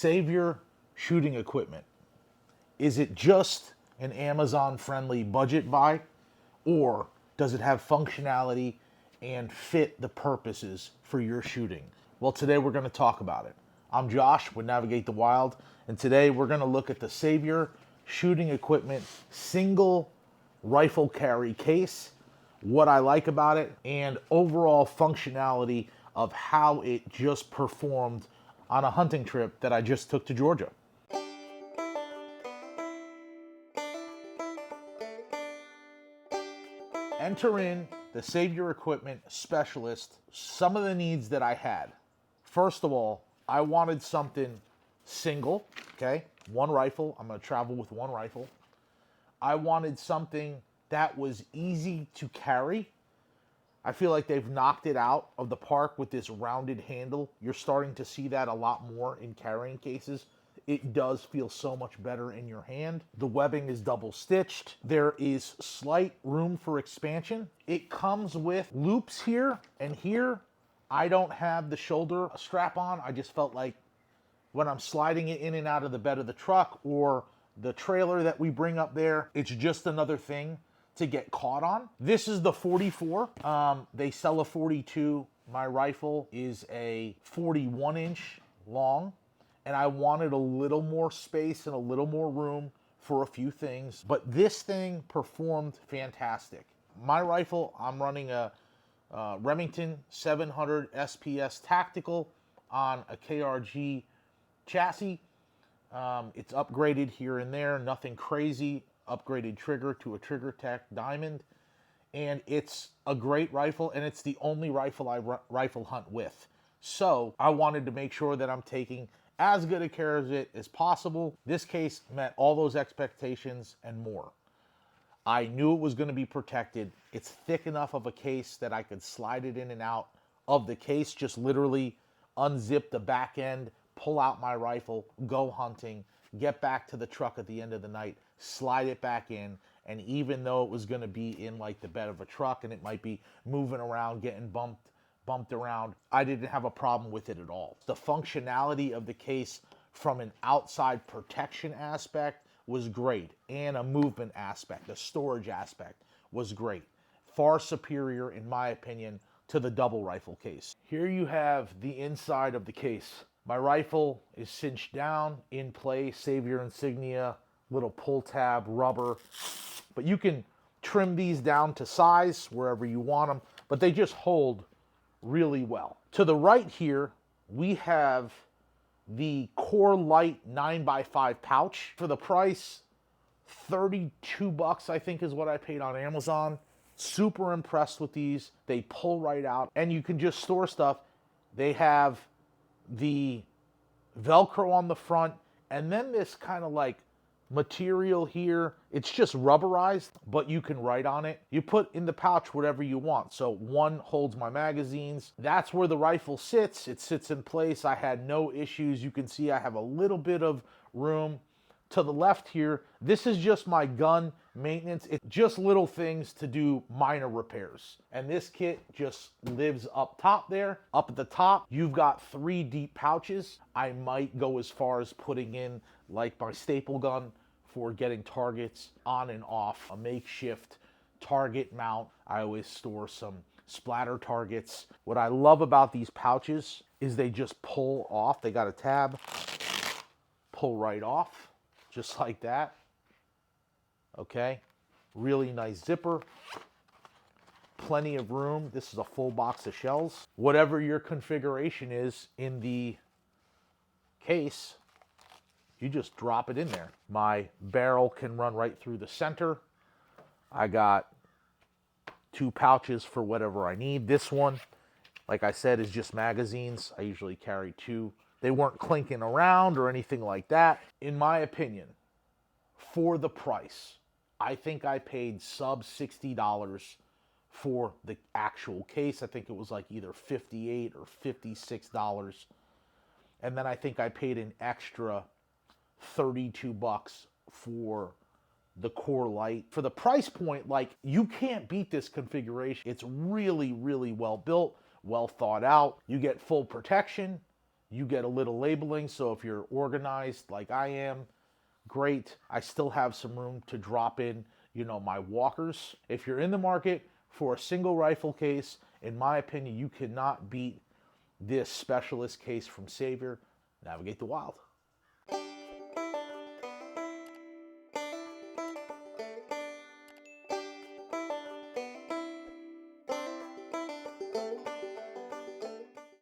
Savior shooting equipment. Is it just an Amazon friendly budget buy, or does it have functionality and fit the purposes for your shooting? Well, today we're going to talk about it. I'm Josh with Navigate the Wild, and today we're going to look at the Savior shooting equipment single rifle carry case, what I like about it, and overall functionality of how it just performed on a hunting trip that I just took to Georgia. Enter in the Savior Equipment Specialist, some of the needs that I had. First of all, I wanted something single, okay? One rifle. I'm going to travel with one rifle. I wanted something that was easy to carry. I feel like they've knocked it out of the park with this rounded handle. You're starting to see that a lot more in carrying cases. It does feel so much better in your hand. The webbing is double stitched. There is slight room for expansion. It comes with loops here and here. I don't have the shoulder strap on. I just felt like when I'm sliding it in and out of the bed of the truck or the trailer that we bring up there, it's just another thing to get caught on. This is the 44. They sell a 42. My rifle is a 41 inch long, and I wanted a little more space and a little more room for a few things, but this thing performed fantastic. My rifle, I'm running a Remington 700 SPS Tactical on a KRG chassis. It's upgraded here and there, nothing crazy. Upgraded trigger to a Trigger Tech Diamond, and it's a great rifle, and it's the only rifle I rifle hunt with. So I wanted to make sure that I'm taking as good a care of it as possible. This case met all those expectations and more. I knew it was going to be protected. It's thick enough of a case that I could slide it in and out of the case, just literally unzip the back end, pull out my rifle, go hunting, get back to the truck at the end of the night, slide it back in, and even though it was going to be in like the bed of a truck and it might be moving around, getting bumped around, I didn't have a problem with it at all. The functionality of the case from an outside protection aspect was great, and a movement aspect, a storage aspect was great. Far superior, in my opinion, to the double rifle case. Here you have the inside of the case. My rifle is cinched down, in place, Savior insignia, little pull tab, rubber. But you can trim these down to size wherever you want them, but they just hold really well. To the right here, we have the Core Light 9x5 pouch. For the price, $32 I think is what I paid on Amazon. Super impressed with these. They pull right out, and you can just store stuff. They have the Velcro on the front, and then this kind of like material here. It's just rubberized, but you can write on it. You put in the pouch whatever you want. So one holds my magazines. That's where the rifle sits. It sits in place. I had no issues. You can see I have a little bit of room. To the left here, this is just my gun maintenance. It's just little things to do minor repairs. And this kit just lives up top there. Up at the top, you've got 3 deep pouches. I might go as far as putting in like my staple gun for getting targets on and off, a makeshift target mount. I always store some splatter targets. What I love about these pouches is they just pull off. They got a tab, pull right off. Just like that. Okay. Really nice zipper. Plenty of room. This is a full box of shells. Whatever your configuration is in the case, you just drop it in there. My barrel can run right through the center. I got 2 pouches for whatever I need. This one, like I said, is just magazines. I usually carry 2. They weren't clinking around or anything like that. In my opinion, for the price, I think I paid sub $60 for the actual case. I think it was like either $58 or $56. And then I think I paid an extra $32 for the Core Light. For the price point, like, you can't beat this configuration. It's really, really well built, well thought out. You get full protection. You get a little labeling, so if you're organized like I am, great. I still have some room to drop in, my walkers. If you're in the market for a single rifle case, in my opinion, you cannot beat this specialist case from Savior. Navigate the wild.